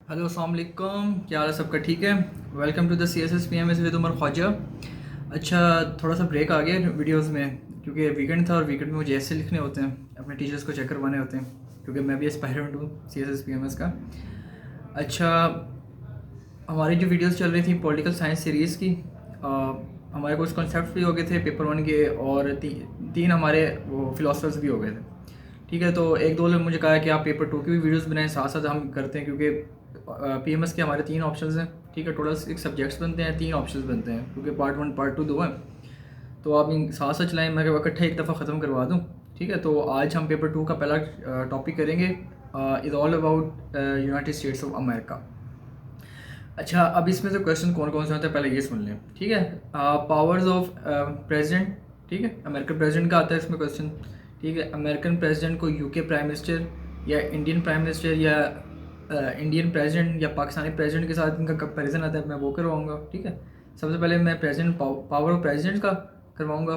Hello अस्सलाम वालेकुम, क्या हाल है सबका? ठीक है। Welcome to the C S S P M S with Umar Khwaja. अच्छा, थोड़ा सा ब्रेक आ गया वीडियोस में क्योंकि वीकेंड था और वीकेंड में मुझे ऐसे लिखने होते हैं, अपने टीचर्स को चेक करवाने होते हैं क्योंकि मैं भी एस्पायरेंट हूँ C S S P M S का। अच्छा, हमारी जो वीडियोस चल रही थी पॉलिटिकल साइंस सीरीज़ की, हमारे कुछ कॉन्सेप्ट भी हो गए थे पेपर वन के और तीन हमारे वो फिलोसफर्स भी हो गए थे। ठीक है, तो एक दो लोग मुझे कहा है कि आप पेपर टू की भी वीडियोस बनाएं, साथ साथ हम करते हैं क्योंकि पीएमएस के हमारे तीन ऑप्शंस हैं। ठीक है, टोटल 6 सब्जेक्ट्स बनते हैं, तीन ऑप्शंस बनते हैं क्योंकि पार्ट वन पार्ट टू दो हैं। तो आप इन साथ साथ चलाएं, मैं इकट्ठा एक दफ़ा ख़त्म करवा दूँ। ठीक है, तो आज हम पेपर टू का पहला टॉपिक करेंगे, is all about United states of America. अच्छा, अब इसमें से क्वेश्चन कौन कौन से होते हैं पहले ये सुन लें। ठीक है, पावर्स ऑफ प्रेसिडेंट। ठीक है, अमेरिकन प्रेसिडेंट का आता है इसमें क्वेश्चन। ठीक है, अमेरिकन प्रेसिडेंट को यूके प्राइम मिनिस्टर या इंडियन प्राइम मिनिस्टर या इंडियन प्रेसिडेंट या पाकिस्तानी प्रेसिडेंट के साथ इनका कंपैरिजन आता है, मैं वो करवाऊँगा। ठीक है, सबसे पहले मैं प्रेसिडेंट पावर ऑफ प्रेसिडेंट का करवाऊँगा,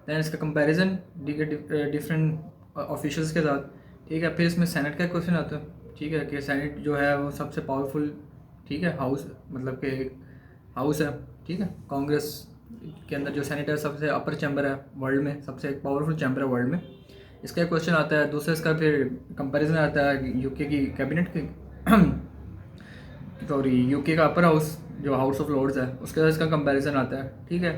दैन इसका कंपैरिजन डिफरेंट ऑफिशियल्स के साथ। ठीक है, फिर इसमें सेनेट का क्वेश्चन आता है। ठीक है, कि सेनेट जो है वो सबसे पावरफुल, ठीक है, हाउस मतलब कि हाउस है। ठीक है, कांग्रेस के अंदर जो सेनेट है सबसे अपर चैम्बर है वर्ल्ड में, सबसे पावरफुल चैम्बर है वर्ल्ड में। इसका एक क्वेश्चन आता है। दूसरा इसका फिर कंपैरिजन आता है यूके की कैबिनेट की सॉरी यूके का अपर हाउस जो हाउस ऑफ लॉर्ड्स है उसके साथ इसका कंपैरिजन आता है। ठीक है,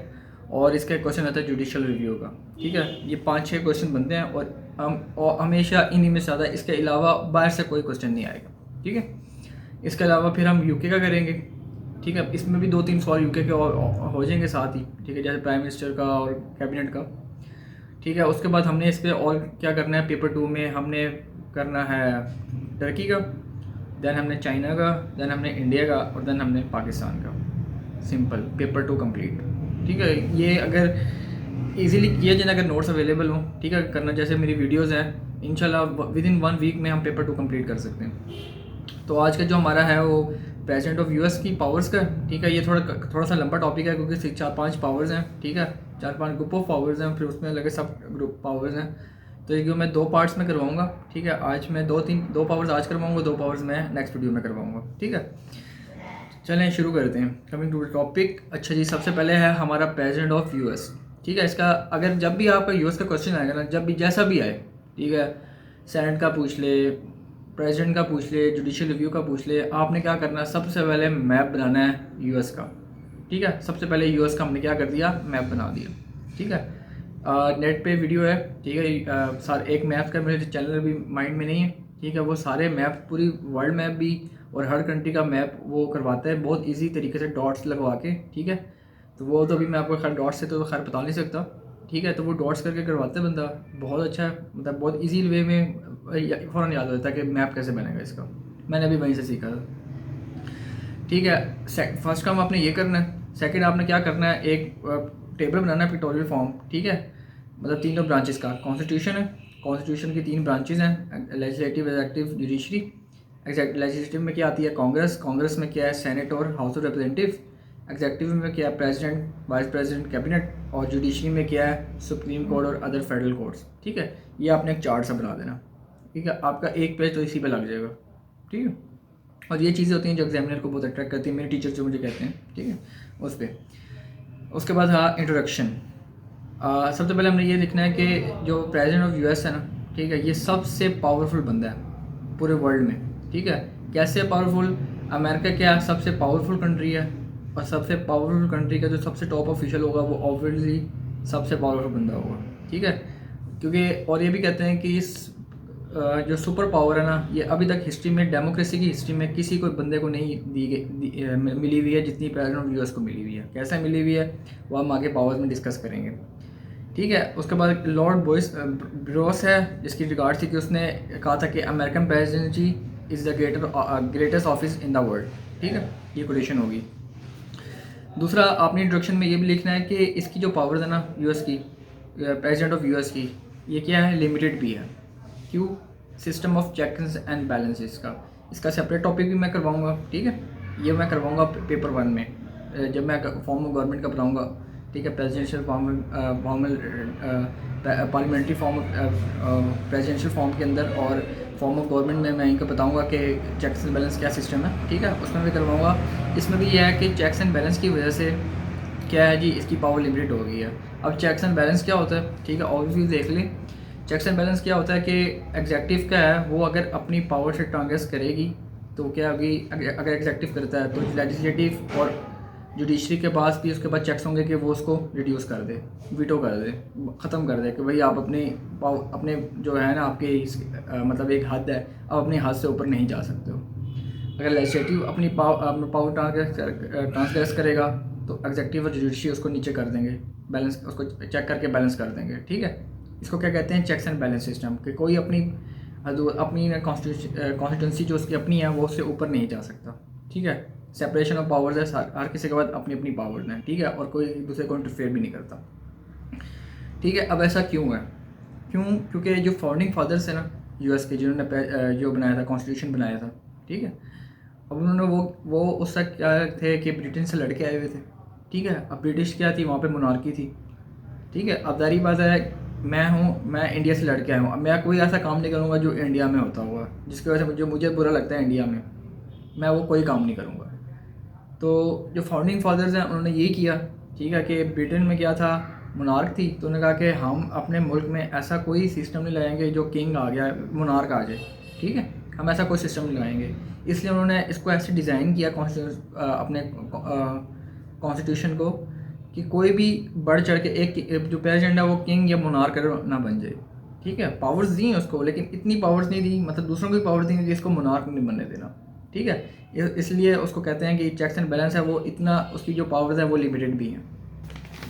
और इसका एक क्वेश्चन आता है जुडिशल रिव्यू का। ठीक है, ये 5-6 क्वेश्चन बनते हैं और हम और हमेशा इन्हीं में ज़्यादा, इसके अलावा बाहर से कोई क्वेश्चन नहीं आएगा। ठीक है, इसके अलावा फिर हम यूके का करेंगे। ठीक है, इसमें भी 2-3 सवाल यूके के और हो जाएंगे साथ ही। ठीक है, जैसे प्राइम मिनिस्टर का और कैबिनेट का। ठीक है, उसके बाद हमने इस पर और क्या करना है, पेपर टू में हमने करना है टर्की का, दैन हमने चाइना का, दैन हमने इंडिया का और दैन हमने पाकिस्तान का। Simple, paper two complete. ठीक है, ये अगर इजीली किया जाए, अगर नोट्स अवेलेबल हो, ठीक है, करना जैसे मेरी वीडियोज़ हैं, इंशाल्लाह विद इन 1 वीक में हम पेपर टू कंप्लीट कर सकते हैं। तो आज का जो हमारा है वो प्रेसिडेंट ऑफ यूएस की पावर्स का। ठीक है, ये थोड़ा सा लंबा टॉपिक है क्योंकि 4-5 पावर्स हैं। ठीक है, 4-5 ग्रुप ऑफ पावर्स हैं, फिर उसमें लगे सब ग्रुप पावर्स हैं। तो ये मैं 2 पार्ट्स में करवाऊंगा। ठीक है, आज मैं 2 पावर्स आज करवाऊंगा, 2 पावर्स मैं नेक्स्ट वीडियो में करवाऊंगा। ठीक है, चलें शुरू करते हैं। Coming to topic. अच्छा जी, सबसे पहले है हमारा प्रेसिडेंट ऑफ यूएस। ठीक है, इसका अगर जब भी आपका यूएस का क्वेश्चन आएगा ना, जब भी जैसा भी आए, ठीक है, सेनेट का पूछ ले, प्रेसिडेंट का पूछ ले, जुडिशल रिव्यू का पूछ ले, आपने क्या करना है, सबसे पहले मैप बनाना है यूएस का। ठीक है, सबसे पहले यूएस का हमने क्या कर दिया, मैप बना दिया। ठीक है, नेट पे वीडियो है। ठीक है, सारे एक मैप का मेरे चैनल भी माइंड में नहीं है। ठीक है, वो सारे मैप, पूरी वर्ल्ड मैप भी और हर कंट्री का मैप वो करवाता है बहुत इजी तरीके से, डॉट्स लगवा के। ठीक है, तो वो तो अभी मैं आपको खैर डॉट्स से तो खैर बता नहीं सकता। ठीक है, तो वो डॉट्स करके करवाता है बंदा, बहुत अच्छा है, मतलब बहुत इजी वे में फ़ौरन याद हो जाता है कि मैप कैसे बनेगा इसका। मैंने भी वहीं से सीखा था। ठीक है, फर्स्ट काम आपने ये करना है। सेकंड आपने क्या करना है, एक टेबल बनाना है, पिक्टोरियल फॉर्म। ठीक है, मतलब तीनों ब्रांचेस का कॉन्स्टिट्यूशन है। कॉन्स्टिट्यूशन की 3 ब्रांचेस हैं, लेजिस्लेटिव, एग्जीक्यूटिव, जुडिशरी। लेजिस्लेटिव में क्या आती है, कांग्रेस। कांग्रेस में क्या है, सेनेट और हाउस ऑफ रिप्रेजेंटेटिव। एग्जीक्यूटिव में क्या है, प्रेसिडेंट, वाइस प्रेसिडेंट, कैबिनेट। और जुडिशरी में क्या है, सुप्रीम कोर्ट और अदर फेडरल कोर्ट्स। ठीक है, ये आपने एक चार्ट सा बना देना। ठीक है, आपका एक पेज तो इसी पे लग जाएगा। ठीक है, और ये चीज़ें होती हैं जो एग्जामिनर को बहुत अट्रैक्ट करती हैं, मेरे टीचर जो मुझे कहते हैं। ठीक है, उस पर उसके बाद हाँ इंट्रोडक्शन। सबसे पहले हमने ये देखना है कि जो प्रेसिडेंट ऑफ यूएस है ना, ठीक है, ये सबसे पावरफुल बंदा है पूरे वर्ल्ड में। ठीक है, कैसे पावरफुल, अमेरिका क्या सबसे पावरफुल कंट्री है, और सबसे पावरफुल कंट्री का जो सबसे टॉप ऑफिशियल होगा वो ऑब्वियसली सबसे पावरफुल बंदा होगा। ठीक है, क्योंकि और ये भी कहते हैं कि इस जो सुपर पावर है ना, ये अभी तक हिस्ट्री में, डेमोक्रेसी की हिस्ट्री में किसी को बंदे को नहीं मिली हुई है जितनी प्रेसिडेंट ऑफ यूएस को मिली हुई है। कैसे मिली हुई है वो हम आगे पावर्स में डिस्कस करेंगे। ठीक है, उसके बाद लॉर्ड ब्रोस है, जिसकी रिगार्ड थी कि उसने कहा था कि American presidency is the greatest office in the world. ठीक है, ये कोटेशन होगी। दूसरा आपने इंट्रोडक्शन में ये भी लिखना है कि इसकी जो पावर्स है ना यूएस की, प्रेसिडेंट ऑफ यूएस की, ये क्या है, लिमिटेड भी है। क्यों, system of checks and balances का, इसका सेपरेट टॉपिक भी मैं करवाऊंगा। ठीक है, ये मैं करवाऊंगा पेपर 1 में, जब मैं फॉर्म ऑफ गवर्नमेंट का बताऊंगा। ठीक है, presidential form, parliamentary form, presidential form के अंदर और फॉर्म ऑफ गवर्नमेंट में मैं इनको बताऊंगा कि चेक्स एंड बैलेंस क्या सिस्टम है, ठीक है, उसमें भी करवाऊंगा। इसमें भी यह है कि चेक्स एंड बैलेंस की वजह से क्या है जी, इसकी पावर लिमिटेड हो गई है। अब चेक्स एंड बैलेंस क्या होता है, ठीक है, ओवरव्यू देख लें। चेक्स एंड बैलेंस क्या होता है कि एग्जेक्टिव क्या है, वो अगर अपनी पावर से ट्रांसग्रेस करेगी तो क्या होगी, अगर एग्जेक्टिव करता है तो लेजिस्लेटिव और जुडिशरी के पास भी उसके बाद चेक्स होंगे कि वो उसको रिड्यूस कर दे, वीटो कर दे, ख़त्म कर दे कि भाई आप अपने जो है ना आपके मतलब एक हद है, आप अपनी हद से ऊपर नहीं जा सकते हो। अगर लेजिस्लेटिव अपनी पावर ट्रांसग्रेस करेगा तो एग्जेक्टिव और जुडिशरी उसको नीचे कर देंगे, बैलेंस उसको चेक करके बैलेंस कर देंगे, ठीक है। इसको क्या कहते हैं, चेक्स एंड बैलेंस सिस्टम, कि कोई अपनी कॉन्स्टिट्यूंसी जो उसकी अपनी है वो उससे ऊपर नहीं जा सकता, ठीक है। सेपरेशन ऑफ पावर्स है, हर किसी के बाद अपनी अपनी पावर्स हैं, ठीक है, और कोई दूसरे को इंटरफेयर भी नहीं करता, ठीक है। अब ऐसा क्यों है, क्योंकि जो फाउंडिंग फादर्स है ना यूएस के, जिन्होंने जो बनाया था, कॉन्स्टिट्यूशन बनाया था, ठीक है। अब उन्होंने वो उस तक क्या थे कि ब्रिटेन से लड़के आए हुए थे, ठीक है। अब ब्रिटिश क्या थी, वहाँ पे मोनार्की थी, ठीक है। अब दारी बात है, मैं इंडिया से लड़के आया हूँ, अब मैं कोई ऐसा काम नहीं करूँगा जो इंडिया में होता हुआ, जिसकी वजह से मुझे बुरा लगता है इंडिया में, मैं वो कोई काम नहीं करूँगा। तो जो फाउंडिंग फादर्स हैं उन्होंने ये किया, ठीक है, कि ब्रिटेन में क्या था, मोनार्क थी, तो उन्होंने कहा कि हम अपने मुल्क में ऐसा कोई सिस्टम नहीं लगाएंगे जो किंग आ गया मोनार्क आ जाए, ठीक है, हम ऐसा कोई सिस्टम नहीं लगाएंगे। इसलिए उन्होंने इसको ऐसे डिज़ाइन किया अपने कॉन्स्टिट्यूशन को कि कोई भी बढ़ चढ़ के एक जो प्रेसिडेंट है वो किंग या मोनार्क ना बन जाए, ठीक है। पावर्स दी हैं उसको, लेकिन इतनी पावर्स नहीं दी, मतलब दूसरों की पावर्स दी कि इसको मोनार्क नहीं बनने देना, ठीक है। इसलिए उसको कहते हैं कि चेक्स एंड बैलेंस है, वो इतना उसकी जो पावर्स है वो लिमिटेड भी हैं,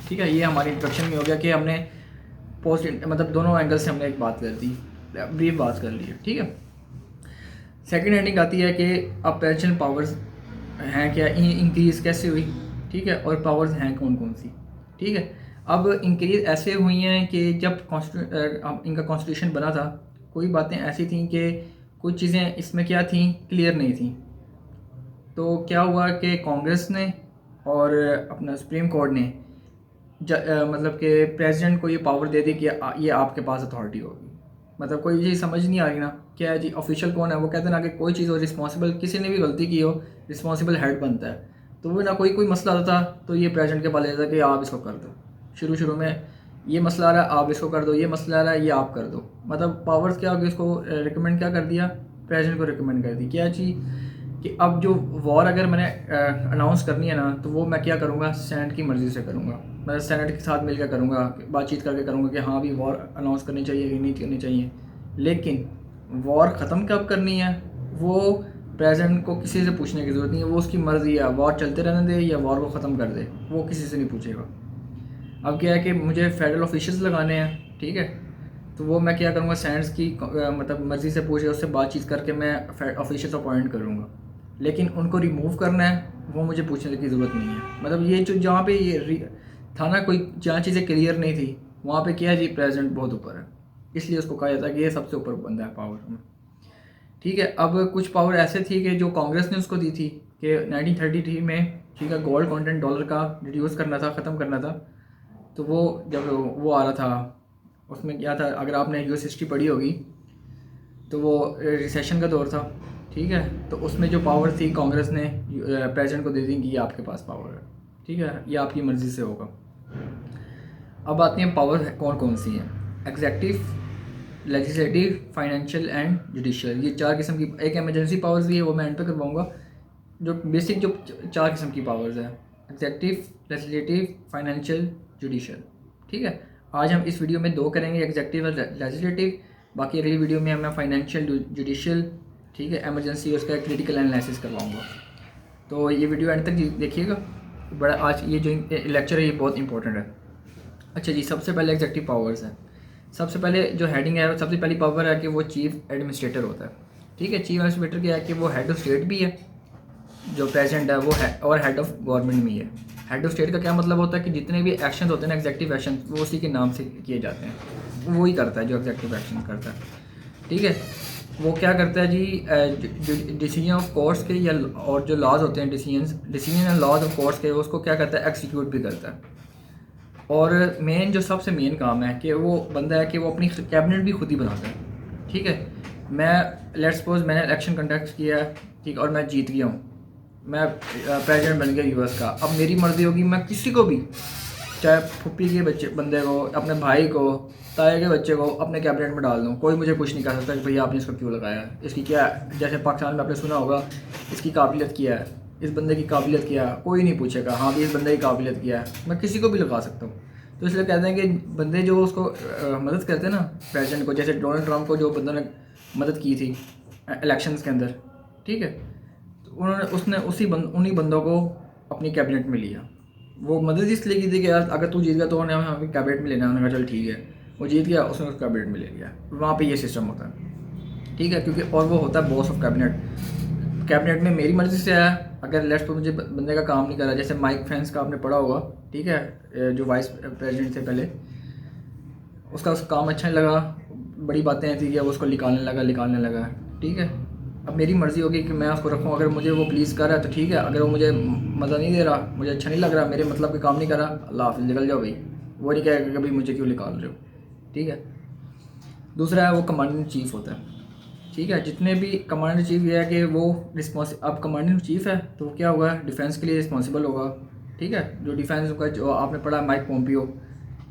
ठीक है। ये हमारी इंट्रोडक्शन में हो गया कि हमने मतलब दोनों एंगल से हमने एक बात कर दी, ब्रीफ बात कर ली है, ठीक है। सेकंड हेडिंग आती है कि अब प्रेसिडेंशियल पावर्स हैं क्या, इंक्रीज़ कैसे हुई, ठीक है, और पावर्स हैं कौन कौन सी, ठीक है। अब इंक्रीज ऐसे हुई हैं कि जब इनका कॉन्स्टिट्यूशन बना था, कोई बातें ऐसी थी कि कुछ चीज़ें इसमें क्या थी, क्लियर नहीं थी। तो क्या हुआ कि कांग्रेस ने और अपना सुप्रीम कोर्ट ने मतलब कि प्रेसिडेंट को ये पावर दे दी कि ये आपके पास अथॉरिटी होगी। मतलब कोई चीज़ समझ नहीं आ रही ना, क्या है जी, ऑफिशियल कौन है, वो कहते हैं ना कि कोई चीज़ हो रिस्पॉन्सिबल, किसी ने भी गलती की हो, रिस्पॉन्सिबल हेड बनता है। तो वो ना कोई मसला आता था तो ये प्रेसिडेंट के पास लेता था कि आप इसको कर दो, शुरू में ये मसला आ रहा है आप इसको कर दो, ये मसला आ रहा है ये आप कर दो। मतलब पावर्स क्या होगी, इसको रिकमेंड क्या कर दिया, प्रेसिडेंट को रिकमेंड कर दी क्या जी, कि अब जो वॉर अगर मैंने अनाउंस करनी है ना, तो वो मैं क्या करूँगा, सेनेट की मर्ज़ी से करूँगा, मैं सेनेट के साथ मिलकर करूँगा, बातचीत करके करूँगा कि हाँ भी वॉर अनाउंस करनी चाहिए कि नहीं करनी चाहिए। लेकिन वॉर ख़त्म कब करनी है, वो प्रेसिडेंट को किसी से पूछने की ज़रूरत नहीं है, वो उसकी मर्ज़ी है, वॉर चलते रहने दे या वॉर को ख़त्म कर दे, वो किसी से नहीं पूछेगा। अब क्या है कि मुझे फेडरल ऑफिशियल्स लगाने हैं, ठीक है, तो वो मैं क्या करूँगा, सेनेट्स की मतलब मर्ज़ी से पूछे, उससे बातचीत करके मैं ऑफिशियल्स अपॉइंट करूँगा। लेकिन उनको रिमूव करना है वो मुझे पूछने की ज़रूरत नहीं है। मतलब ये जो जहाँ पे ये था ना, कोई जहाँ चीज़ें क्लियर नहीं थी, वहाँ पे क्या है जी, प्रेसिडेंट बहुत ऊपर है, इसलिए उसको कहा जाता है कि ये सबसे ऊपर बंदा है पावर में, ठीक है। अब कुछ पावर ऐसे थी कि जो कांग्रेस ने उसको दी थी कि 1933 में, ठीक है, गोल्ड कंटेंट डॉलर का रिड्यूस करना था, ख़त्म करना था। तो वो जब वो आ रहा था, उसमें क्या था, अगर आपने यूएस हिस्ट्री पढ़ी होगी तो वो रिसेशन का दौर था, ठीक है। तो उसमें जो पावर थी कांग्रेस ने प्रेसिडेंट को दे दी कि ये आपके पास पावर है, ठीक है, ये आपकी मर्ज़ी से होगा। अब आती हैं पावर कौन कौन सी हैं, executive, legislative, financial and judicial, ये 4 किस्म की। एक इमरजेंसी पावर्स भी है, वो मैं एंड पे करवाऊँगा। जो बेसिक जो 4 किस्म की पावर्स है, एग्जेक्टिव, लेजिस्लेटिव, फाइनेंशियल, जुडिशियल, ठीक है। आज हम इस वीडियो में 2 करेंगे, एग्जेक्टिव और लेजिस्लेटिव। बाकी अगली वीडियो में मैं फाइनेंशियल, जुडिशियल, ठीक है, एमरजेंसी, उसका क्रिटिकल एनालिसिस करवाऊँगा। तो ये वीडियो एंड तक देखिएगा, बड़ा आज ये जो लेक्चर है ये बहुत इंपॉर्टेंट है। अच्छा जी, सबसे पहले एग्जेक्टिव पावर्स है। सबसे पहले जो हेडिंग है, सबसे पहली पावर है कि वो चीफ एडमिनिस्ट्रेटर होता है, ठीक है। चीफ एडमिनिस्ट्रेटर क्या है कि वो हेड ऑफ स्टेट भी है, जो प्रेसिडेंट है वो है, और हेड ऑफ गवर्नमेंट भी है। हेड ऑफ स्टेट का क्या मतलब होता है कि जितने भी एक्शन होते हैं ना, एग्जेक्टिव एक्शन, वो उसी के नाम से किए जाते हैं, वो ही करता है जो एग्जेक्टिव एक्शन करता है, ठीक है। वो क्या करता है जी, डिसीजन ऑफ कोर्ट्स के या और जो लॉज होते हैं, decision and laws of courts के, उसको क्या करता है, एक्सिक्यूट भी करता है। और मेन जो सबसे मेन काम है कि वो बंदा है कि वो अपनी कैबिनेट भी खुद ही बनाता है, ठीक है। मैं लेट्स सपोज मैंने इलेक्शन कंडक्ट किया है, ठीक, और मैं जीत गया हूँ, मैं प्रेसिडेंट बन गया यूएस का। अब मेरी मर्ज़ी होगी, मैं किसी को भी, चाहे फुप्पी के बच्चे बंदे को, अपने भाई को, ताए के बच्चे को अपने कैबिनेट में डाल दूँ, कोई मुझे कुछ नहीं कह सकता कि भैया आपने इसको क्यों लगाया है, इसकी क्या, जैसे पाकिस्तान में आपने सुना होगा, इसकी काबिलियत क्या है, इस बंदे की काबिलियत क्या है, कोई नहीं पूछेगा हाँ भी इस बंदे की काबिलियत क्या है, मैं किसी को भी लगा सकता हूँ। तो इसलिए कहते हैं कि बंदे जो उसको मदद करते हैं ना प्रेसिडेंट को, जैसे डोनाल्ड ट्रंप को जो बंदों ने मदद की थी इलेक्शंस के अंदर, ठीक है, तो उन्होंने उसने उन्हीं बंदों को अपनी कैबिनेट में लिया। वो मदद इसलिए की थी कि यार अगर तू जीत गया तो उन्हें हमें कैबिनेट में लेना है, उन्होंने कहा चल ठीक है, वो जीत गया, उसने उसको कैबिनेट में ले लिया। वहाँ पे ये सिस्टम होता है, ठीक है, क्योंकि और वो होता है बॉस ऑफ कैबिनेट। कैबिनेट में मेरी मर्ज़ी से आया, अगर लेट्स पर मुझे बंदे का काम नहीं करा, जैसे माइक पेंस का आपने पढ़ा होगा, ठीक है, जो वाइस प्रेसिडेंट थे पहले, उसका काम अच्छा नहीं लगा, बड़ी बातें ऐसी कि वो उसको निकालने लगा, ठीक है। अब मेरी मर्ज़ी होगी कि मैं उसको रखूँ, अगर मुझे वो प्लीज़ कर रहा है तो ठीक है, अगर वो मुझे मज़ा नहीं दे रहा, मुझे अच्छा नहीं लग रहा, मेरे मतलब के काम नहीं कर रहा, अल्लाह हाफ़िज़, निकल जाओ भाई, वो नहीं कहेगा कभी मुझे क्यों निकाल रहे हो, ठीक है। दूसरा है वो कमांडर इन चीफ़ होता है, ठीक है, जितने भी कमांडर चीफ़ ये है कि वो अब कमांडर इन चीफ़ है तो क्या होगा, डिफेंस के लिए रिस्पॉन्सिबल होगा, ठीक है। जो डिफेंस का जो आपने पढ़ा माइक पोम्पियो,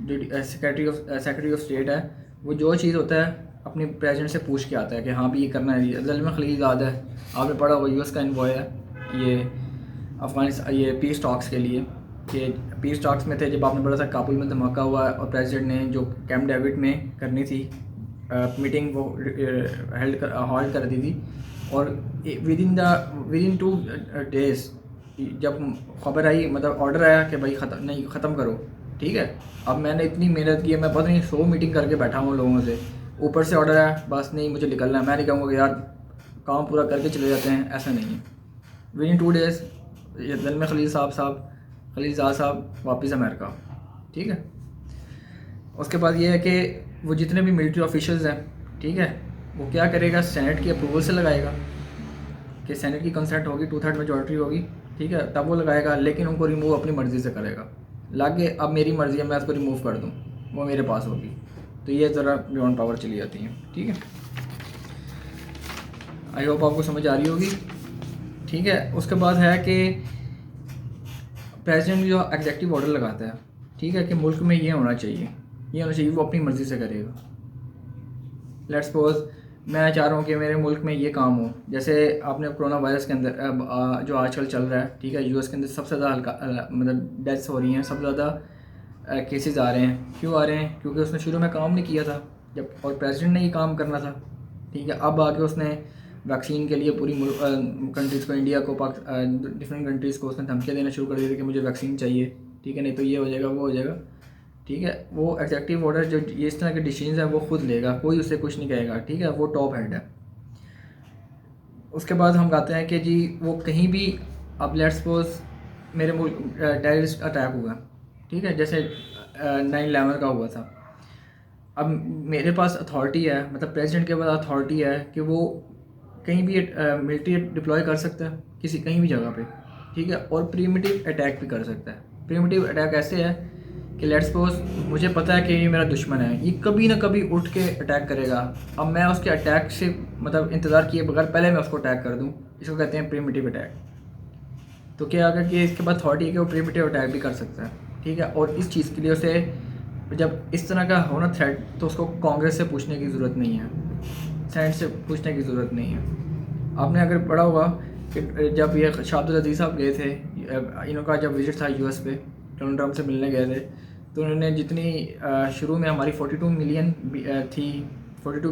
जो सेक्रेटरी ऑफ स्टेट है, वो जो चीज़ होता है अपने प्रेसिडेंट से पूछ के आता है कि हाँ भी ये करना है। ज़ल्म खलीलज़ाद है, आपने पढ़ा होगा, यूएस का इन्वॉय है ये अफ़गानिस्तान, ये पीस टॉक्स के लिए, कि पीस टॉक्स में थे जब आपने पढ़ा था काबुल में धमाका हुआ और प्रेसिडेंट ने जो कैंप डेविड में करनी थी मीटिंग, वो हॉल्ड कर दी थी, और विद इन 2 days जब खबर आई, मतलब ऑर्डर आया कि भाई ख़त्म करो, ठीक है। अब मैंने इतनी मेहनत की है, मैं पता नहीं 100 मीटिंग करके बैठा हूँ लोगों से, ऊपर से ऑर्डर आया, बस नहीं मुझे निकलना है। मैं नहीं कहूँगा कि यार काम पूरा करके चले जाते हैं, ऐसा नहीं है। विद इन 2 days ये ज़ल्म खलीलज़ाद साहब वापस अमेरिका, ठीक है। उसके बाद ये है कि वो जितने भी मिलिट्री ऑफिशियल्स हैं, ठीक है, वो क्या करेगा, सेनेट की अप्रूवल से लगाएगा, कि सेनेट की कंसेंट होगी, 2/3 मेजॉरिटी होगी, ठीक है, तब वो लगाएगा, लेकिन उनको रिमूव अपनी मर्ज़ी से करेगा। लागे अब मेरी मर्ज़ी है, मैं उसको रिमूव कर दूँ, वो मेरे पास होगी, तो ये ज़रा बियॉन्ड पावर चली जाती है, ठीक है। आई होप आपको समझ आ रही होगी, ठीक है। उसके बाद है कि प्रेसिडेंट जो एग्जेक्टिव ऑर्डर लगाता है, ठीक है, कि मुल्क में ये होना चाहिए, वो अपनी मर्ज़ी से करेगा। लेट्स सपोज मैं चाह रहा हूँ कि मेरे मुल्क में ये काम हो, जैसे आपने कोरोना वायरस के अंदर जो आजकल चल रहा है, ठीक है, यूएस के अंदर सबसे ज़्यादा मतलब डेथ्स हो रही हैं, सबसे ज़्यादा केसेस आ रहे हैं। क्यों आ रहे हैं? क्योंकि उसने शुरू में काम नहीं किया था जब, और प्रेसिडेंट ने ये काम करना था, ठीक है। अब आके उसने वैक्सीन के लिए पूरी कंट्रीज़ को, इंडिया को, डिफरेंट कंट्रीज़ को उसने धमकियाँ देना शुरू कर दी थी कि मुझे वैक्सीन चाहिए, ठीक है, नहीं तो ये हो जाएगा, वो हो जाएगा, ठीक है। वो एग्जेक्टिव ऑर्डर जो ये इस तरह के डिसीजन है वो खुद लेगा, कोई उसे कुछ नहीं कहेगा, ठीक है, वो टॉप हेड है। उसके बाद हम कहते हैं कि जी वो कहीं भी, अब लेट्स सपोज मेरे मुल्क टेररिस्ट अटैक हुआ, ठीक है, जैसे 9/11 का हुआ था। अब मेरे पास अथॉरिटी है, मतलब प्रेसिडेंट के पास अथॉरिटी है कि वो कहीं भी मिलिट्री डिप्लॉय कर सकता है कहीं भी जगह पे, ठीक है, और प्रीमिटिव अटैक भी कर सकता है। प्रीमिटिव अटैक ऐसे है कि लेट्स सपोज मुझे पता है कि ये मेरा दुश्मन है, ये कभी ना कभी उठ के अटैक करेगा, अब मैं उसके अटैक से मतलब इंतज़ार किए बगैर पहले मैं उसको अटैक कर दूँ, इसको कहते हैं प्रीमिटिव अटैक। तो क्या अगर कि इसके बाद अथॉरिटी है कि वो प्रीमिटिव अटैक भी कर सकता है, ठीक है। और इस चीज़ के लिए उसे, जब इस तरह का हो ना थ्रेट, तो उसको कांग्रेस से पूछने की ज़रूरत नहीं है, सेनेट से पूछने की ज़रूरत नहीं है। आपने अगर पढ़ा होगा कि जब ये शाह अब्दुल अज़ीज़ साहब गए थे, इनका जब विजिट था यूएस पे, डोनाल्ड ट्रंप से मिलने गए थे, तो उन्होंने जितनी शुरू में हमारी 42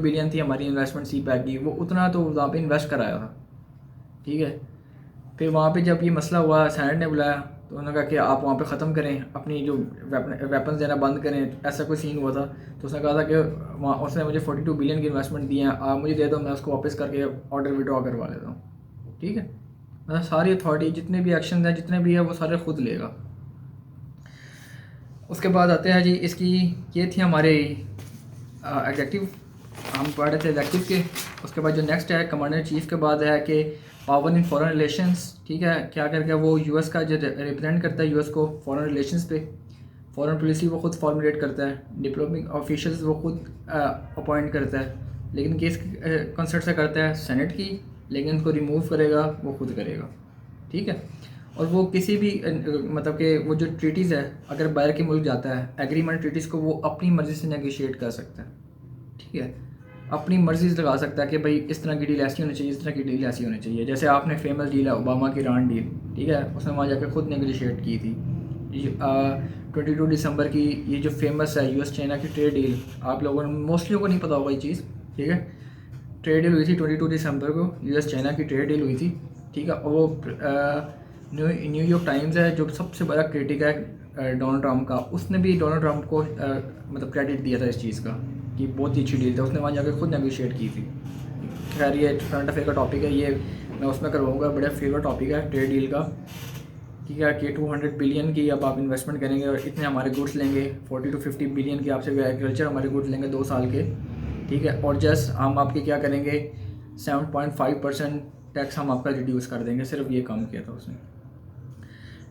बिलियन थी हमारी इन्वेस्टमेंट सी पैक की, वो उतना तो वहाँ पे इन्वेस्ट कराया था, ठीक है। फिर वहाँ पे जब ये मसला हुआ, सेनेट ने बुलाया, तो उन्होंने कहा कि आप वहाँ पे ख़त्म करें, अपनी जो वेपन्स देना बंद करें, ऐसा कोई सीन हुआ था। तो उसने कहा था कि वहाँ उसने मुझे 42 बिलियन की इन्वेस्टमेंट दी है, आप मुझे दे दो, मैं उसको वापस करके ऑर्डर विड्रॉ करवा लेता हूँ, ठीक है। मतलब सारी अथॉरिटी, जितने भी एक्शन हैं, जितने भी है, वो सारे खुद लेगा। उसके बाद आते हैं जी इसकी, ये थी हमारे एग्जेक्टिव, हम पढ़ रहे थे एग्जेक्टिव के। उसके बाद जो नेक्स्ट है कमांडर चीफ के बाद है कि पावर इन फॉरेन रिलेशंस, ठीक है, क्या करके वो यूएस का जो रिप्रेजेंट करता है यूएस को फॉरेन रिलेशंस पे, फॉरेन पॉलिसी वो खुद फॉर्मुलेट करता है, डिप्लोमेटिक ऑफिशियल्स वो खुद अपॉइंट करता है, लेकिन केस कंसर्ट से करता है सेनेट की, लेकिन उसको रिमूव करेगा वो खुद करेगा, ठीक है। और वो किसी भी मतलब कि वो जो ट्रीटीज़ है, अगर बाहर के मुल्क जाता है एग्रीमेंट ट्रीटीज़ को वो अपनी मर्ज़ी से नेगोशिएट कर सकता है, ठीक है। अपनी मर्ज़ी से लगा सकता है कि भाई इस तरह की डील ऐसी होनी चाहिए, इस तरह की डील ऐसी होनी चाहिए। जैसे आपने फेमस डील है ओबामा की ईरान डील, ठीक है, उसने वहाँ जाकर खुद नेगोशिएट की थी। 22 दिसंबर की ये जो फेमस है यूएस चाइना की ट्रेड डील, आप लोगों ने मोस्टली को नहीं पता होगा ये चीज़, ठीक है। ट्रेड डील हुई थी 22 दिसंबर को, यूएस चाइना की ट्रेड डील हुई थी, ठीक है। और वो न्यूयॉर्क टाइम्स है जो सबसे बड़ा क्रिटिक है डोनाल्ड ट्रंप का, उसने भी डोनाल्ड ट्रंप को मतलब क्रेडिट दिया था इस चीज़ का कि बहुत ही अच्छी डील था, उसने वहाँ जाकर खुद नेगोशिएट की थी। खैर ये करंट अफेयर का टॉपिक है, ये मैं उसमें करवाऊँगा, बड़ा फेवरेट टॉपिक है ट्रेड डील का, ठीक है। कि 200 बिलियन की अब आप इन्वेस्टमेंट करेंगे और इतने हमारे गुड्स लेंगे, 40 to 50 बिलियन की आपसे एग्रीकल्चर हमारे गुड्स लेंगे 2 साल के, ठीक है। और जस्ट हम आपके क्या करेंगे 7.5% टैक्स हम आपका रिड्यूस कर देंगे, सिर्फ ये काम किया था उसने,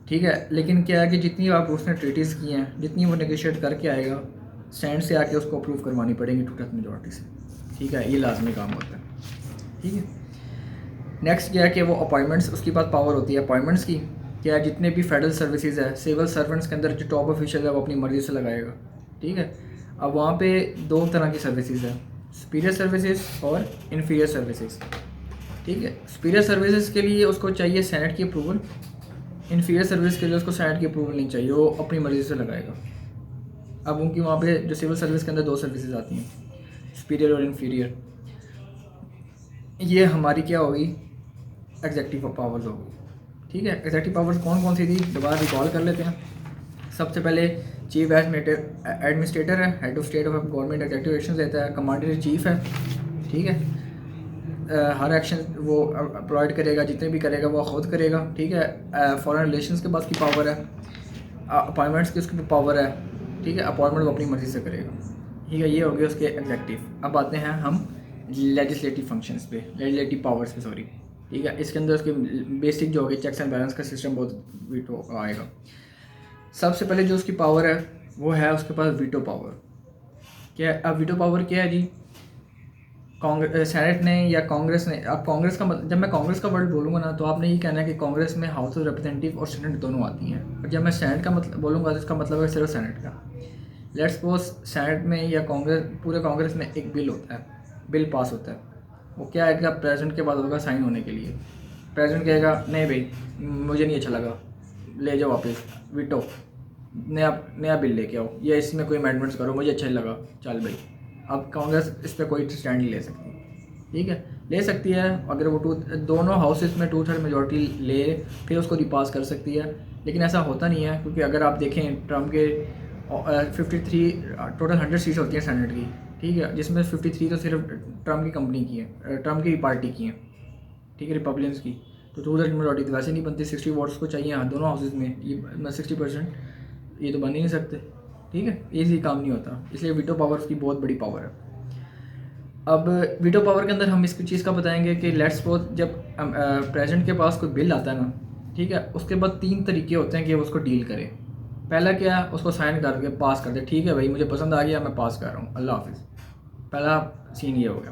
ठीक है। लेकिन क्या है कि जितनी आप उसने ट्रीटीज़ की हैं, जितनी वो नेगोशिएट करके आएगा सेंट से आके उसको अप्रूव करवानी पड़ेंगी 2/3 मेजॉरिटी से, ठीक है। ये लाजमी काम होता है, ठीक है। नेक्स्ट क्या है कि वो अपॉइंटमेंट्स, उसके पास पावर होती है अपॉइंटमेंट्स की। क्या है जितने भी फेडरल सर्विसेज है, सिविल सर्वेंट्स के अंदर जो टॉप ऑफिशियल है वो अपनी मर्ज़ी से लगाएगा, ठीक है। अब वहाँ पे 2 तरह की सर्विसेज है, सुपीरियर सर्विसेज और इन्फीरियर सर्विसेज, ठीक है। सुपीरियर सर्विसेज के लिए उसको चाहिए सेनेट की अप्रूवल, इन्फीरियर सर्विस के लिए उसको सेनेट की अप्रूवल नहीं चाहिए, वो अपनी मर्ज़ी से लगाएगा। अब उनकी वहाँ पे जो सिविल सर्विस के अंदर 2 सर्विसेज आती हैं, सुपीरियर और इन्फीरियर। ये हमारी क्या होगी एग्जेक्टिव पावर्स होगी, ठीक है। एग्जेक्टिव पावर्स कौन कौन सी थी दोबारा रिकॉल कर लेते हैं। सबसे पहले चीफ एडमिनिस्ट्रेटर है, head of state of government executive action लेता है, कमांडर इन चीफ है, ठीक है। हर एक्शन वो प्रोवाइड करेगा, जितने भी करेगा वो खुद करेगा, ठीक है। फॉरेन रिलेशंस के पास की पावर है, अपॉइंटमेंट्स की उसकी पावर है, ठीक है। अपॉइंटमेंट वो अपनी मर्ज़ी से करेगा, ठीक है। ये हो गया उसके एग्जेक्टिव। अब आते हैं हम लेजिस्लेटिव फंक्शंस पे, लेजिस्लेटिव पावर्स पे, सॉरी, ठीक है। इसके अंदर उसके बेसिक जो होगी चेक्स एंड बैलेंस का सिस्टम बहुत वीटो आएगा। सबसे पहले जो उसकी पावर है वो है उसके पास वीटो पावर। क्या है अब वीटो पावर क्या है जी, कांग्रेस सेनेट ने या कांग्रेस ने, अब कांग्रेस का जब मैं कांग्रेस का वर्ड बोलूँगा ना तो आपने ये कहना है कि कांग्रेस में हाउस ऑफ रिप्रेजेंटेटिव और सेनेट दोनों आती हैं, और जब मैं सेनेट का मतलब बोलूँगा तो इसका मतलब है सिर्फ सेनेट का। लेट्स सपोज सेनेट में या कांग्रेस, पूरे कांग्रेस में एक बिल होता है, बिल पास होता है, वो क्या है कि प्रेसिडेंट के पास होगा साइन होने के लिए। प्रेसिडेंट कहेगा नहीं भाई मुझे नहीं अच्छा लगा, ले जाओ वापस, वीटो, नया बिल लेके आओ, या इसमें कोई अमेंडमेंट्स करो, मुझे अच्छा नहीं लगा, चल भाई। अब कांग्रेस इस पर कोई स्टैंड नहीं ले सकती, ठीक है। ले सकती है अगर वो दोनों हाउसेस में 2/3 मेजॉरिटी ले, फिर उसको रिपास कर सकती है, लेकिन ऐसा होता नहीं है, क्योंकि अगर आप देखें ट्रम्प के 53 टोटल 100 सीट्स होती हैं सेनेट की, ठीक है, जिसमें 53 तो सिर्फ ट्रम्प की कंपनी की है, ट्रम्प की पार्टी की हैं, ठीक है, रिपब्लिकन्स की। तो 2/3 मेजॉरिटी तो वैसे नहीं बनती, 60 वोट्स को चाहिए हाँ दोनों हाउसेज में, ये 60% ये तो बन ही नहीं सकते, ठीक है, ईजी काम नहीं होता, इसलिए वीटो पावर की बहुत बड़ी पावर है। अब वीटो पावर के अंदर हम इस चीज़ का बताएंगे कि लेट्स सपोज जब प्रेसिडेंट के पास कोई बिल आता है ना, ठीक है, उसके बाद 3 तरीके होते हैं कि वो उसको डील करे। पहला क्या है, उसको साइन करके पास कर दे, ठीक है भाई मुझे पसंद आ गया मैं पास कर रहा हूँ, अल्लाह हाफिज़। पहला सीन ये हो गया,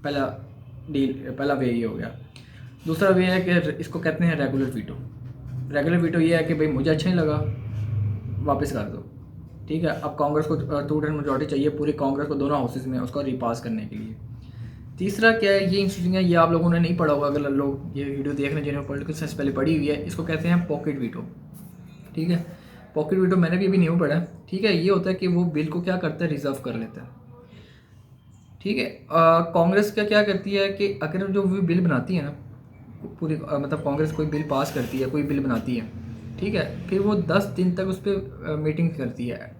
पहला डील, पहला वे ये हो गया। दूसरा वे है कि इसको कहते हैं रेगुलर वीटो। रेगुलर वीटो ये है कि भाई मुझे अच्छा नहीं लगा, वापस कर दो, ठीक है। अब कांग्रेस को 2/3 मेजॉरिटी चाहिए पूरी कांग्रेस को दोनों हाउसेज में उसको रिपास करने के लिए। तीसरा क्या है, ये इंस्टीट्यूशन है, ये आप लोगों ने नहीं पढ़ा होगा, अगर लोग ये वीडियो देख रहे हैं जिन्होंने पॉलिटिकल साइंस पहले पढ़ी हुई है, इसको कहते हैं पॉकेट वीटो, ठीक है। पॉकेट वीटो मैंने भी अभी नहीं पढ़ा, ठीक है। ये होता है कि वो बिल को क्या करता है, रिजर्व कर लेता है, ठीक है। कांग्रेस क्या करती है कि अगर जो भी बिल बनाती है ना पूरी मतलब कांग्रेस कोई बिल पास करती है, कोई बिल बनाती है, ठीक है, फिर वो 10 दिन तक उस पर मीटिंग करती है,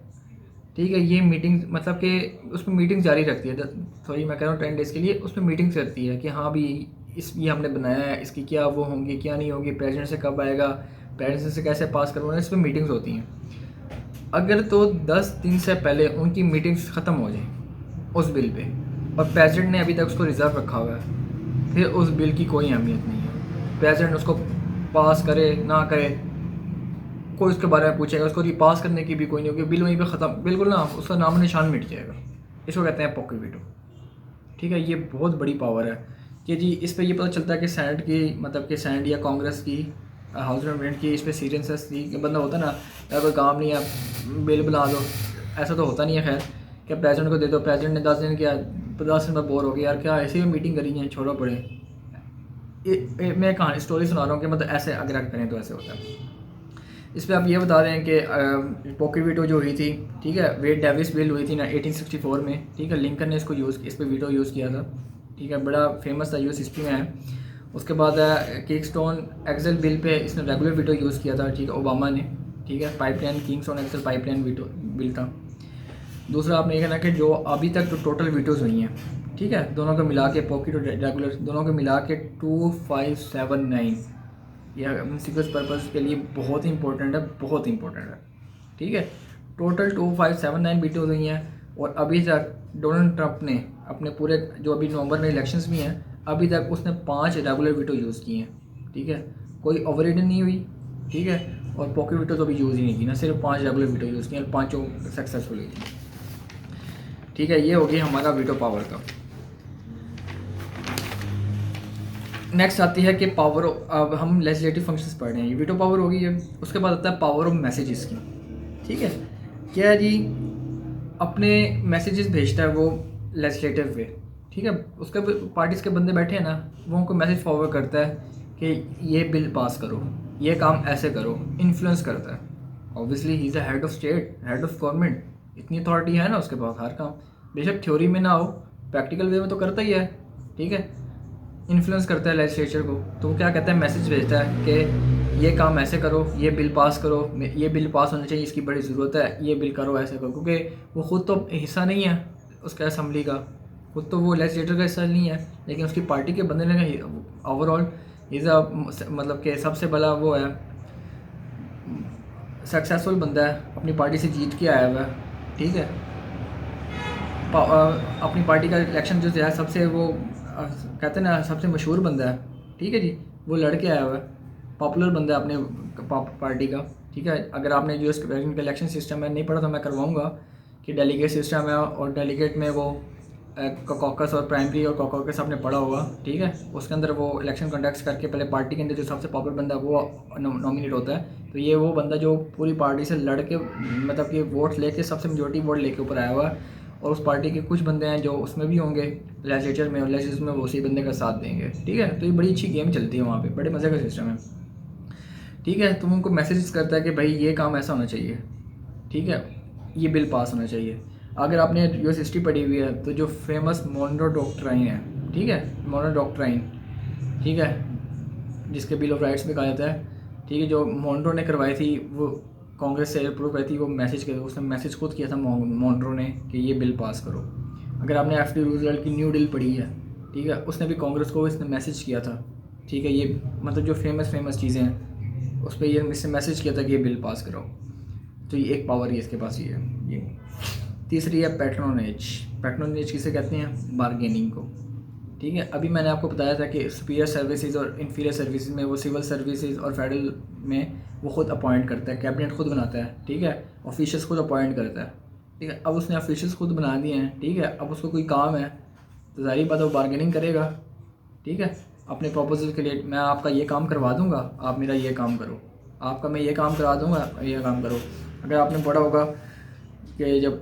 ठीक है। ये मीटिंग मतलब कि उसमें मीटिंग जारी रखती है, सॉरी मैं कह रहा हूँ 10 डेज़ के लिए उसमें मीटिंग करती है कि हाँ भी ये हमने बनाया है, इसकी क्या वो होंगी क्या नहीं होगी, प्रेसिडेंट से कब आएगा, प्रेसिडेंट से कैसे पास करवाना, इस पर मीटिंग्स होती हैं। अगर तो 10 दिन से पहले उनकी मीटिंग्स ख़त्म हो जाए उस बिल पे और प्रेसिडेंट ने अभी तक उसको रिजर्व रखा हुआ है, फिर उस बिल की कोई अहमियत नहीं है। प्रेसिडेंट उसको पास करे ना करे, कोई उसके बारे में पूछेगा, उसको रिपास करने की भी कोई नहीं होगी, बिल वहीं पे ख़त्म, बिल्कुल ना उसका नाम निशान मिट जाएगा। इसको कहते हैं पॉकेट वीटो, ठीक है, ये बहुत बड़ी पावर है कि जी इस पर ये पता चलता है कि सेनेट की मतलब कि सेनेट या कांग्रेस की हाउस ऑफ रिप्रेजेंटेटिव की इस पर सीरियसनेस थी कि बंदा होता ना यार कोई काम नहीं है बिल बना दो, ऐसा तो होता नहीं है। खैर क्या प्रेसिडेंट को दे दो, प्रेसिडेंट ने 10 दिन किया 10 दिन में बोर हो गया यार क्या ऐसी मीटिंग करी है छोड़ो पड़े। मैं कहानी स्टोरी सुना रहा हूँ कि मतलब ऐसे अगर करें तो ऐसे होता है। इस पर आप ये बता दें कि पॉकेट वीटो जो हुई थी, ठीक है, वेट डेविस बिल हुई थी ना 1864 में, ठीक है, लिंकन ने इसको इस पर वीटो यूज़ किया था, ठीक है, बड़ा फेमस था, यूएस हिस्ट्री में है। उसके बाद किंगस्टोन एक्सेल बिल पे इसने रेगुलर वीटो यूज़ किया था, ठीक है, ओबामा ने, ठीक है, pipeline Keystone XL pipeline veto bill था। दूसरा आपने ये कहना कि जो अभी तक जो टोटल वीटोज़ हुई हैं, ठीक है, दोनों को मिला के पॉकेट और रेगुलर दोनों को मिला के 2579, यह म्यूनसिपल पर्पज़ के लिए बहुत ही इंपॉर्टेंट है, बहुत इंपॉर्टेंट है, ठीक है। टोटल 2579 वीटोज़ हुई हैं और अभी तक डोनाल्ड ट्रंप ने अपने पूरे जो अभी नवंबर में इलेक्शंस भी हैं अभी तक उसने 5 रेगुलर वीटो यूज़ किए हैं, ठीक है, कोई ओवररीडन नहीं हुई, ठीक है, और पॉकेट वीटो तो अभी यूज़ ही नहीं की ना, सिर्फ 5 रेगुलर वीटो यूज़ किए और 5 सक्सेसफुल हुई थी, ठीक है। ये हो गई हमारा वीटो पावर का। नेक्स्ट आती है कि पावर, अब हम लेजिस्लेटिव फंक्शंस पढ़ रहे हैं, ये वीटो पावर होगी है। उसके बाद आता है पावर ऑफ मैसेजेस की, ठीक है, क्या है जी, अपने मैसेजेस भेजता है वो लेजिस्लेटिव वे, ठीक है, उसके पार्टीज़ के बंदे बैठे हैं ना, वो उनको मैसेज फॉरवर्ड करता है कि ये बिल पास करो, ये काम ऐसे करो, इन्फ्लुएंस करता है। Obviously he is a head of state, head of government, इतनी अथॉरिटी है ना उसके पास, हर काम बेशक थ्योरी में ना हो प्रैक्टिकल वे में तो करता ही है, ठीक है, इन्फ्लुएंस करता है लेजिस्लेचर को। तो वो क्या कहता है, मैसेज भेजता है कि ये काम ऐसे करो, ये बिल पास करो, ये बिल पास होना चाहिए, इसकी बड़ी ज़रूरत है, ये बिल करो, ऐसे करो, क्योंकि वो ख़ुद तो हिस्सा नहीं है उसका असम्बली का, खुद तो वो लेजिस्लेटर का हिस्सा नहीं है, लेकिन उसकी पार्टी के बंदे ने ओवरऑल इज़ मतलब कि सबसे बड़ा वो है, सक्सेसफुल बंदा है, अपनी पार्टी से जीत के आया हुआ है, ठीक है, अपनी पार्टी का इलेक्शन जो है सबसे वो कहते हैं ना सबसे मशहूर बंदा है, ठीक है जी, वो लड़के आया हुआ है, पॉपुलर बंदा है अपने पार्टी का, ठीक है। अगर आपने यूएस प्रेसिडेंट का इलेक्शन सिस्टम है नहीं पढ़ा तो मैं करवाऊंगा कि डेलीगेट सिस्टम है और डेलीगेट में वो कॉकस और प्राइमरी और कॉकस आपने पढ़ा होगा, ठीक है, उसके अंदर वो इलेक्शन कंडक्ट करके पहले पार्टी के अंदर जो सबसे पॉपुलर बंदा वो नॉमिनेट होता है। तो ये वो बंदा जो पूरी पार्टी से लड़ के मतलब कि वोट लेके सबसे मेजोरिटी वोट लेके ऊपर आया हुआ है, और उस पार्टी के कुछ बंदे हैं जो उसमें भी होंगे लेजिस्लेचर में, और लेजिस्लेचर में वो उसी बंदे का साथ देंगे, ठीक है। तो ये बड़ी अच्छी गेम चलती है वहाँ पे, बड़े मज़े का सिस्टम है, ठीक है। तो उनको मैसेज करता है कि भाई ये काम ऐसा होना चाहिए, ठीक है, ये बिल पास होना चाहिए। अगर आपने यूएस हिस्ट्री पढ़ी हुई है तो जो फेमस मोनरो डॉक्ट्राइन है, ठीक है, मोनरो डॉक्ट्राइन, ठीक है, जिसके बिल ऑफ राइट्स में कहा जाता है, ठीक है, जो मोनरो ने करवाई थी वो कांग्रेस से अप्रूव करी थी, वो मैसेज किया, उसने मैसेज खुद किया था मोनरो ने कि ये बिल पास करो। अगर आपने एफ डी रूजवेल्ट की न्यू डील पढ़ी है, ठीक है, उसने भी कांग्रेस को इसने मैसेज किया था, ठीक है, ये मतलब जो फेमस चीज़ें हैं उस पर ये इसने मैसेज किया था कि ये बिल पास करो। तो ये एक पावर ही इसके पास ही है। ये तीसरी है पैट्रोनेज। पैट्रोनेज किसे कहते हैं, बारगेनिंग को, ठीक है। अभी मैंने आपको बताया था कि सुपीरियर सर्विसेज और इन्फीरियर सर्विसेज में वो सिविल सर्विसेज और फेडरल में वो खुद अपॉइंट करता है, कैबिनेट खुद बनाता है, ठीक है, ऑफिशियल्स खुद अपॉइंट करता है, ठीक है। अब उसने ऑफिशियल्स खुद बना दिए हैं, ठीक है, अब उसको कोई काम है तो ज़ाहिर बात है वो बारगेनिंग करेगा, ठीक है, अपने प्रपोजल के लिए, मैं आपका ये काम करवा दूंगा, आप मेरा ये काम करो, आपका मैं ये काम करा दूंगा, ये काम करो। अगर आपने पढ़ा होगा कि जब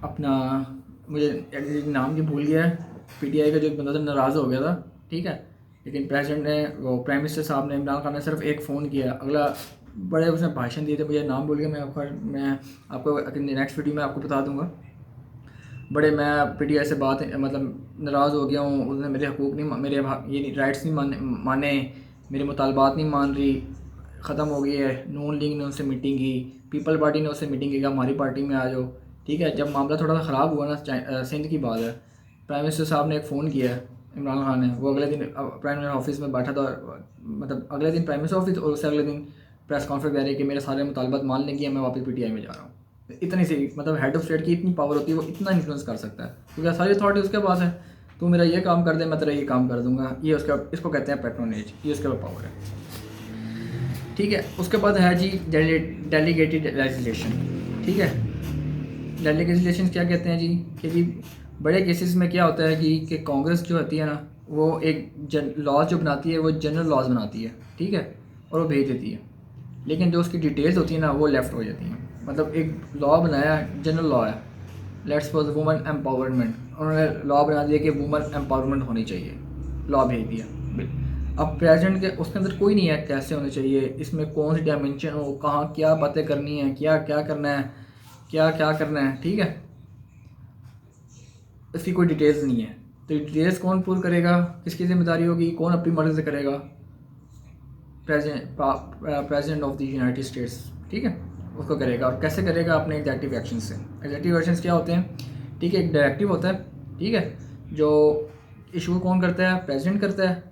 अपना मुझे नाम भी भूल गया है, पीटीआई का जो एक बंदा था नाराज़ हो गया था, ठीक है, लेकिन प्रेसिडेंट ने वो प्राइम मिनिस्टर साहब ने इमरान खान ने सिर्फ एक फ़ोन किया, अगला बड़े उसने भाषण दिए थे, मुझे नाम भूल गया, मैं आपको नेक्स्ट वीडियो में आपको बता दूंगा। बड़े मैं पीटीआई से बात मतलब नाराज़ हो गया हूँ, उसने मेरे हकूक़ नहीं, मेरे ये राइट्स नहीं माने, मेरे मुतालबात नहीं मान रही, ख़त्म हो गई है। नून लीग ने उससे मीटिंग की, पीपल पार्टी ने उससे मीटिंग की, हमारी पार्टी में आ जाओ, ठीक है। जब मामला थोड़ा सा ख़राब हुआ ना, सिंध की बात है, प्राइम मिनिस्टर साहब ने एक फ़ोन किया इमरान खान ने, वो अगले दिन प्राइम मिनिस्टर ऑफिस में बैठा था, मतलब अगले दिन प्राइम मिनिस्टर ऑफिस और उससे अगले दिन प्रेस कॉन्फ्रेंस दे रही कि मेरे सारे मुतालबात मान लेंगे, मैं वापस पीटीआई में जा रहा हूँ। इतनी सी मतलब हेड ऑफ स्टेट की इतनी पावर होती है, वो इतना इन्फ्लुएंस कर सकता है, क्योंकि सारी अथॉरिटी उसके पास है। तू मेरा ये काम कर दे, मैं तेरा ये काम कर दूंगा, ये उसका, इसको कहते हैं पैट्रोनेज, ये उसके पावर है, ठीक है। उसके बाद है जी डेलीगेटेड लेजिस्लेशन, ठीक है। डेलीगेटेड लेजिस्लेशन क्या कहते हैं जी, कि जी बड़े केसेस में क्या होता है कि कांग्रेस जो होती है ना, वो एक लॉज जो बनाती है वो जनरल लॉज बनाती है, ठीक है, और वो भेज देती है। लेकिन जो उसकी डिटेल्स होती है ना वो लेफ़्ट हो जाती हैं। मतलब एक लॉ बनाया, जनरल लॉ है, लेट्स सपोज वुमेन एम्पावरमेंट, उन्होंने लॉ बना दिया कि वुमेन एम्पावरमेंट होनी चाहिए, लॉ भेज दिया। अब प्रेजेंट के उसके अंदर कोई नहीं है कैसे होनी चाहिए, इसमें कौन सी डायमेंशन हो, कहाँ क्या बातें करनी है, क्या क्या करना है, क्या क्या करना है, ठीक है, इसकी कोई डिटेल्स नहीं है। तो डिटेल्स कौन पूर करेगा, किसकी जिम्मेदारी होगी, कौन अपनी मर्जी से करेगा, president of the United states, ठीक है, उसको करेगा। और कैसे करेगा, अपने एग्जेक्टिव एक्शन से। एग्जेक्टिव एक्शंस क्या होते हैं, ठीक है, एक डायरेक्टिव होता है, ठीक है, जो इशू कौन करता है, प्रेसिडेंट करता है।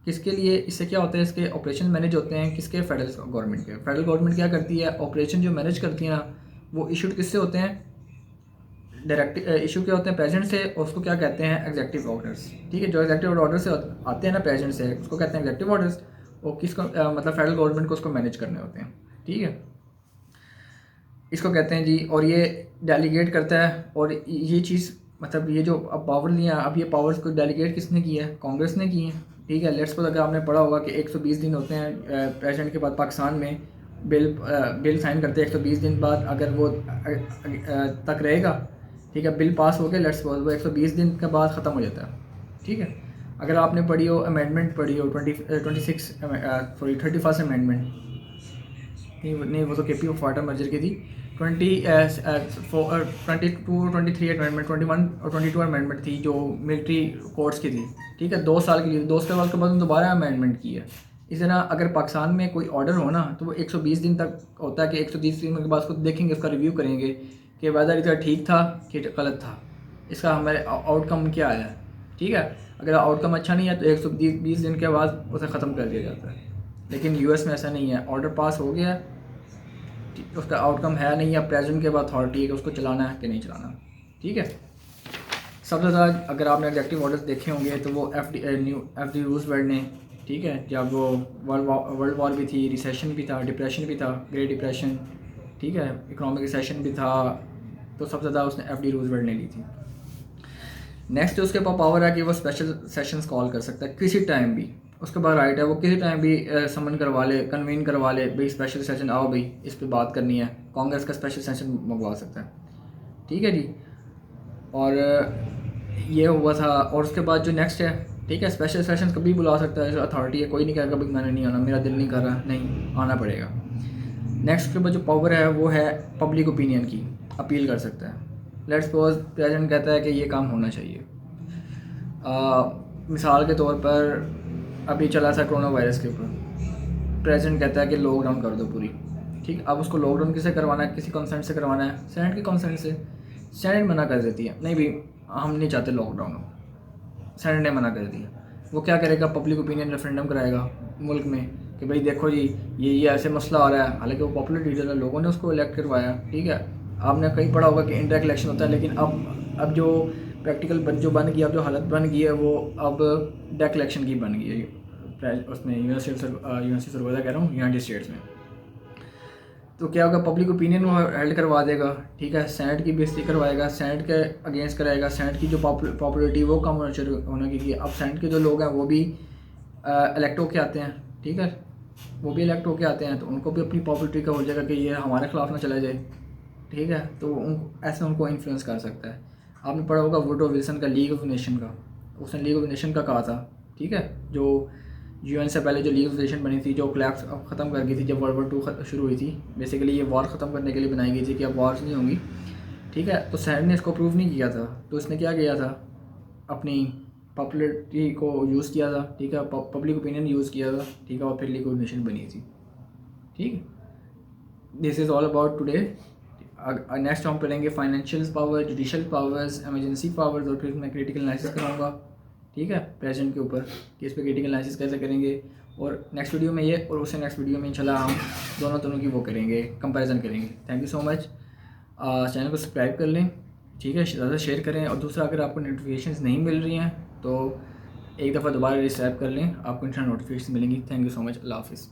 किसके लिए, इससे क्या होता है, इसके ऑपरेशन मैनेज होते हैं किसके, फेडरल गवर्नमेंट के। फेडरल गवर्नमेंट क्या करती है, ऑपरेशन जो मैनेज करती है ना, वो इशूड किससे होते हैं, डायरेक्ट इशू क्या होते हैं, प्रेसिडेंट से, और उसको क्या कहते हैं, एग्जेक्टिव ऑर्डर्स, ठीक है। जो एग्जेक्टिव ऑर्डर से आते हैं ना प्रेसिडेंट से, उसको कहते हैं एग्जेक्टिव ऑर्डर्स। और किसको मतलब फेडरल गवर्नमेंट को उसको मैनेज करने होते हैं, ठीक है, इसको कहते हैं जी। और ये डेलीगेट करता है, और ये चीज़ मतलब ये जो अब पावर लिया, अब ये पावर्स को डेलीगेट किसने की है, कांग्रेस ने की है, ठीक है। लेट्स सपोज अगर आपने पढ़ा होगा कि 120 दिन होते हैं प्रेसिडेंट के बाद पाकिस्तान में, बिल साइन करते हैं 120 दिन बाद, अगर वो तक रहेगा, ठीक है, बिल पास हो गया, लेट्स सपोज वो 120 दिन के बाद ख़त्म हो जाता है, ठीक है। अगर आपने पढ़ी हो अमेंडमेंट, पढ़ी हो 31st अमेंडमेंट, नहीं वो तो KP ऑफ वाटर मर्जर की थी, 22 23 अमेंडमेंट, 21 और 22 अमेंडमेंट थी जो मिलिट्री कोर्ट्स की थी, ठीक है, 2 साल के लिए, 2 साल के बाद दोबारा अमेंडमेंट की है। इस तरह अगर पाकिस्तान में कोई ऑर्डर हो ना, तो वो 120 दिन तक होता है कि 130 दिन के बाद उसको देखेंगे, उसका रिव्यू करेंगे कि वेदर इसका ठीक था कि गलत था, इसका हमारे आउटकम क्या आया, ठीक है। अगर आउटकम अच्छा नहीं है तो 120 दिन के बाद उसे ख़त्म कर दिया जाता है। लेकिन US में ऐसा नहीं है, ऑर्डर पास हो गया, उसका आउटकम है नहीं, या प्रेसिडेंट के बाद अथॉरिटी है कि उसको चलाना है कि नहीं चलाना, ठीक है। सबसे ज़्यादा अगर आपने एग्जेक्टिव ऑर्डर्स देखे होंगे तो वो FD रूजवेल्ट ने, ठीक है, जब वो वर्ल्ड वॉर भी थी, रिसेशन भी था, डिप्रेशन भी था, ग्रेट डिप्रेशन, ठीक है, इकोनॉमिक रिसेशन भी था, तो सबसे ज़्यादा उसने FD रूजवेल्ट ने ली थी। नेक्स्ट उसके पास पावर है कि वो स्पेशल सेशंस कॉल कर सकता है किसी टाइम भी, उसके बाद राइट है, वो किसी टाइम भी समन करवा ले, कन्वीन करवा ले, भाई स्पेशल सेशन आओ भाई इस पे बात करनी है, कांग्रेस का स्पेशल सेशन मंगवा सकता है, ठीक है जी। और ये हुआ था। और उसके बाद जो नेक्स्ट है, ठीक है, स्पेशल सेशन कभी बुला सकता है, अथॉरिटी है, कोई नहीं कहेगा भाई मैंने नहीं आना, मेरा दिल नहीं कर रहा, नहीं आना पड़ेगा। नेक्स्ट के बाद जो पावर है वो है पब्लिक ओपिनियन की, अपील कर सकता है। लेट्स सपोज प्रेसिडेंट कहता है कि ये काम होना चाहिए, मिसाल के तौर पर अभी चला था कोरोना वायरस के ऊपर, प्रेसिडेंट कहता है कि लॉकडाउन कर दो पूरी, ठीक। अब उसको लॉकडाउन किससे करवाना है, किसी कंसेंट से करवाना है, सेनेट के कंसेंट से। सेनेट मना कर देती है, नहीं भाई हम नहीं चाहते लॉकडाउन हो, सेनेट ने मना कर दिया। वो क्या करेगा, पब्लिक ओपिनियन रेफरेंडम कराएगा मुल्क में कि भाई देखो जी ये ऐसे मसला आ रहा है, हालांकि वो पॉपुलर लीडर है, लोगों ने उसको इलेक्ट करवाया, ठीक है। आपने कहीं पढ़ा होगा कि इंडायरेक्ट इलेक्शन होता है, लेकिन अब जो प्रैक्टिकल जो बन गई, अब जो हालत बन गई है वो अब डायरेक्ट इलेक्शन की बन गई है उसमें, यूनिवर्सिटी सरगोजा कह रहा हूँ, यूनाइटेड स्टेट्स में। तो क्या होगा, पब्लिक ओपिनियन वो हेल्ड करवा देगा, ठीक है, सेनेट की बेइज्जती करवाएगा, सेनेट के अगेंस्ट कराएगा, सेनेट की जो पॉपुलरिटी वो कम होने की। अब सेनेट के जो लोग हैं वो भी इलेक्ट होके आते हैं, ठीक है, वो भी इलेक्ट होके आते हैं, तो उनको भी अपनी पॉपुलरिटी का हो जाएगा कि ये हमारे खिलाफ ना चला जाए, ठीक है, तो ऐसे उनको इन्फ्लुएंस कर सकता है। आपने पढ़ा होगा वुडरो विल्सन का लीग ऑफ नेशन का, उसने लीग ऑफ नेशन का कहा था, ठीक है, जो UN से पहले जो लीग ऑफ नेशन बनी थी, जो क्लैप्स ख़त्म कर गई थी जब World War II शुरू हुई थी। बेसिकली ये वॉर ख़त्म करने के लिए बनाई गई थी कि अब वॉर्स नहीं होंगी, ठीक है। तो सेनेट ने इसको अप्रूव नहीं किया था, तो इसने क्या किया था, अपनी पॉपुलरिटी को यूज़ किया था, ठीक है, पब्लिक ओपिनियन यूज़ किया था, ठीक है, और फिर लीग ऑफ नेशन बनी थी, ठीक है। This is all about today. Next हम पढ़ेंगे financial power, judicial powers, emergency powers, और फिर मैं क्रिटिकल एनालिसिस कराऊंगा, ठीक है, प्रेजेंट के ऊपर कि इस पर क्रिटिकल एनालिसिस कैसे करेंगे। और नेक्स्ट वीडियो में ये, और उससे नेक्स्ट वीडियो में इंशाल्लाह हम दोनों की वो करेंगे, कंपैरिजन करेंगे। Thank you so much. Channel को सब्सक्राइब कर लें, ठीक है, ज़्यादा शेयर करें, और दूसरा अगर आपको नोटिफिकेशंस नहीं मिल रही हैं तो एक दफ़ा दोबारा रिस्क्राइब कर लें, आपको इंशाल्लाह नोटिफिकेशन मिलेंगी। Thank you so much. अल्लाह हाफिज़।